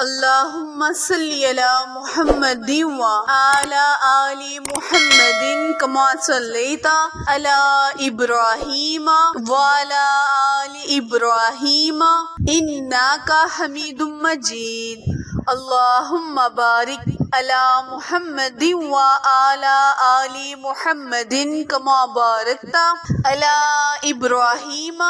اللہم صلی علی محمد وعلی آل محمد کما صلیت علی ابراہیم وعلی آل ابراہیم انک حمید مجید۔ اللہم بارک علی محمد وعلی آل محمد کما بارکت علی ابراہیم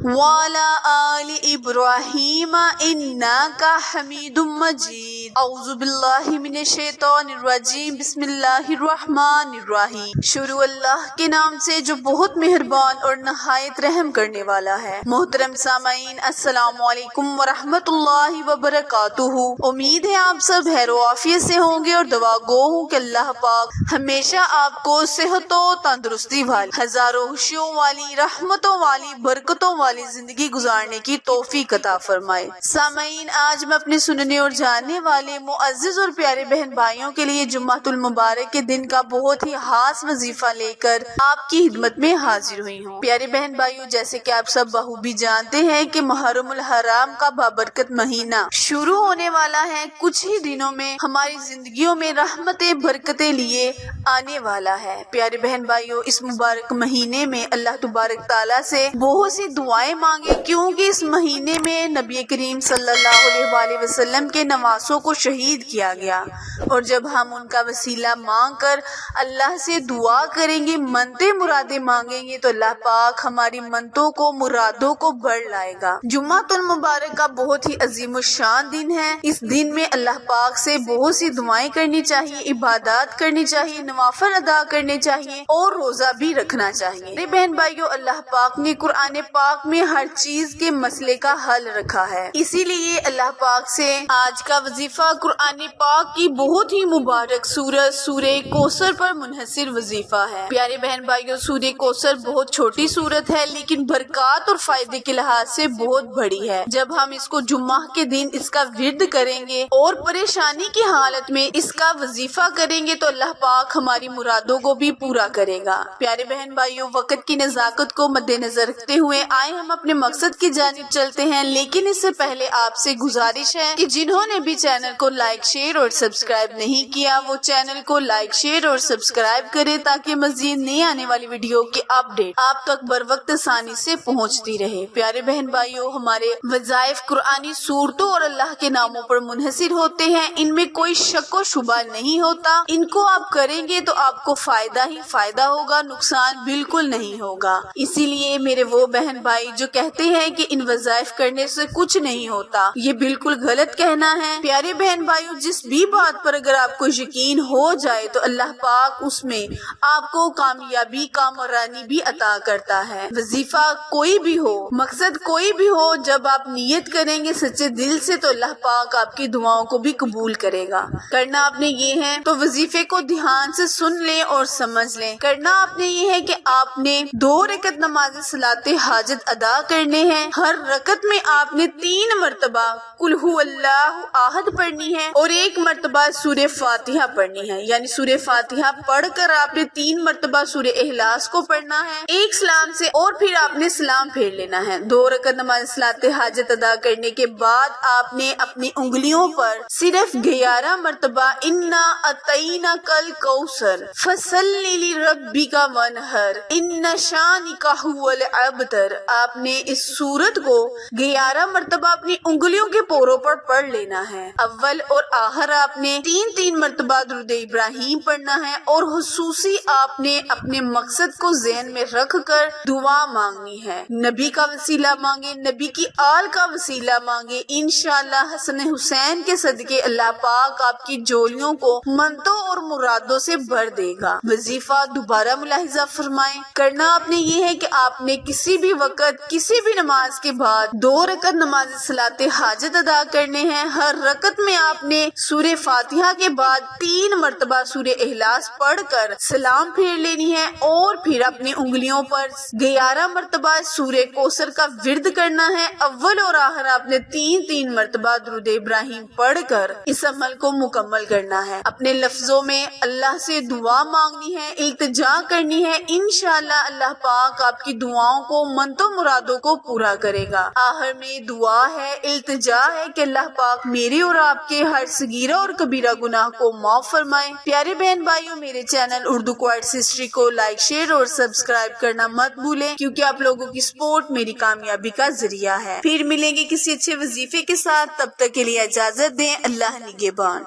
وعلی آل ابراہیم انک حمید مجید۔ اعوذ باللہ من الشیطان الرجیم، بسم اللہ الرحمن الرحیم۔ شروع اللہ کے نام سے جو بہت مہربان اور نہایت رحم کرنے والا ہے۔ محترم سامعین، السلام علیکم ورحمۃ اللہ وبرکاتہ۔ امید ہے آپ سب خیر و عافیت سے ہوں گے اور دعا گو ہوں کہ اللہ پاک ہمیشہ آپ کو صحت و تندرستی والی، ہزاروں خوشیوں والی، رحمتوں والی، برکتوں والی زندگی گزارنے کی توفیق عطا فرمائے۔ سامعین، آج میں اپنے سننے اور جاننے والے معزز اور پیارے بہن بھائیوں کے لیے جمعۃ المبارک کے دن کا بہت ہی خاص وظیفہ لے کر آپ کی خدمت میں حاضر ہوئی ہوں۔ پیارے بہن بھائیوں، جیسے کہ آپ سب بخوبی جانتے ہیں کہ محرم الحرام کا بابرکت مہینہ شروع ہونے والا ہے۔ کچھ ہی دنوں میں ہماری زندگیوں میں رحمتیں برکتیں لیے آنے والا ہے۔ پیارے بہن بھائیوں، اس مبارک مہینے میں اللہ تبارک تعالیٰ سے بہت سی دعائیں مانگے، کیونکہ اس مہینے میں نبی کریم صلی اللہ علیہ وآلہ وسلم کے نواسوں کو شہید کیا گیا، اور جب ہم ان کا وسیلہ مانگ کر اللہ سے دعا کریں گے، منتیں مرادیں مانگیں گے، تو اللہ پاک ہماری منتوں کو، مرادوں کو بڑھ لائے گا۔ جمعۃ المبارک کا بہت ہی عظیم الشان دن ہے۔ اس دن میں اللہ پاک سے بہت سی دعائیں کرنی چاہیے، عبادات کرنی چاہیے، نوافل ادا کرنے چاہیے اور روزہ بھی رکھنا چاہیے۔ میرے بہن بھائیوں، اللہ پاک نے قرآن پاک میں ہر چیز کے مسئلے کا حل رکھا ہے، اسی لیے اللہ پاک سے آج کا وظیفہ قرآن پاک کی بہت ہی مبارک سورہ کوثر پر منحصر وظیفہ ہے۔ پیارے بہن بھائیوں، سورہ کوثر بہت چھوٹی سورت ہے، لیکن برکات اور فائدے کے لحاظ سے بہت بڑی ہے۔ جب ہم اس کو جمعہ کے دن اس کا ورد کریں گے اور پریشانی کی حالت میں اس کا وظیفہ کریں گے تو اللہ پاک ہماری مرادوں کو بھی پورا کرے گا۔ پیارے بہن بھائیوں، وقت کی نزاکت کو مد نظر رکھتے ہوئے آئے ہم اپنے مقصد کی جانب چلتے ہیں، لیکن اس سے پہلے آپ سے گزارش ہے کہ جنہوں نے بھی چینل کو لائک، شیئر اور سبسکرائب نہیں کیا، وہ چینل کو لائک، شیئر اور سبسکرائب کرے تاکہ مزید نئی آنے والی ویڈیو کی اپڈیٹ آپ تک بر وقت آسانی سے پہنچتی رہے۔ پیارے بہن بھائیوں، ہمارے وظائف قرآنی صورتوں اور اللہ کے ناموں پر منحصر ہوتے ہیں، ان میں کوئی شک و شبہ نہیں ہوتا۔ ان کو آپ کریں گے تو آپ کو فائدہ ہی فائدہ ہوگا، نقصان بالکل نہیں ہوگا۔ اسی لیے میرے وہ بہن بھائی جو کہتے ہیں کہ ان وظائف کرنے سے کچھ نہیں ہوتا، یہ بالکل غلط کہنا ہے۔ پیارے بہن بھائیوں، جس بھی بات پر اگر آپ کو یقین ہو جائے تو اللہ پاک اس میں آپ کو کامیابی، کامرانی بھی عطا کرتا ہے۔ وظیفہ کوئی بھی ہو، مقصد کوئی بھی ہو، جب آپ نیت کریں گے سچے دل سے تو اللہ پاک آپ کی دعاؤں کو بھی قبول کرے گا۔ کرنا آپ نے یہ ہے تو وظیفے کو دھیان سے سن لیں اور سمجھ لیں۔ کرنا آپ نے یہ ہے کہ آپ نے 2 رکعت نماز صلاۃ حاجت ادا کرنے ہیں۔ ہر رکعت میں آپ نے 3 مرتبہ قل هو اللہ احد پڑھنی ہے اور 1 مرتبہ سورہ فاتحہ پڑھنی ہے، یعنی سورہ فاتحہ پڑھ کر آپ نے 3 مرتبہ سورہ اخلاص کو پڑھنا ہے، 1 سلام سے، اور پھر آپ نے سلام پھیر لینا ہے۔ 2 رکعت نماز صلاۃ حاجت ادا کرنے کے بعد آپ نے اپنی انگلیوں پر صرف 11 مرتبہ انا اعطیناک الکوثر فصلی لربک وانحر ان شانک ھو الابتر، آپ نے اس سورت کو 11 مرتبہ اپنی انگلیوں کے پوروں پر پڑھ لینا ہے۔ اول اور آخر آپ نے 3 مرتبہ درود ابراہیم پڑھنا ہے، اور خصوصی آپ نے اپنے مقصد کو ذہن میں رکھ کر دعا مانگنی ہے۔ نبی کا وسیلہ مانگے، نبی کی آل کا وسیلہ مانگے، انشاءاللہ حسن حسین کے صدقے اللہ پاک آپ کی جولیوں کو منتوں اور مرادوں سے بھر دے گا۔ وظیفہ دوبارہ ملاحظہ فرمائیں، کرنا آپ نے یہ ہے کہ آپ نے کسی بھی وقت، کسی بھی نماز کے بعد 2 رکعت نماز صلاۃ حاجت ادا کرنے ہیں۔ ہر رکعت میں آپ نے سورہ فاتحہ کے بعد 3 مرتبہ سورہ اخلاص پڑھ کر سلام پھیر لینی ہے، اور پھر اپنی انگلیوں پر 11 مرتبہ سورہ کوثر کا ورد کرنا ہے۔ اول اور آخر آپ نے 3 مرتبہ درود ابراہیم پڑھ کر اس عمل کو مکمل کرنا ہے۔ اپنے لفظوں میں اللہ سے دعا مانگنی ہے، التجا کرنی ہے، انشاءاللہ اللہ پاک آپ کی دعاؤں کو، منتوں مرادوں کو پورا کرے گا۔ آخر میں دعا ہے، التجا ہے کہ اللہ پاک میرے اور آپ کے ہر صغیرہ اور کبیرہ گناہ کو معاف فرمائے۔ پیارے بہن بھائیوں، میرے چینل اردو کوئٹس ہسٹری کو لائک، شیئر اور سبسکرائب کرنا مت بھولیں، کیونکہ آپ لوگوں کی سپورٹ میری کامیابی کا ذریعہ ہے۔ پھر ملیں گے کسی اچھے وظیفے کے ساتھ، تب تک کے لیے اجازت دیں۔ اللہ نگہبان۔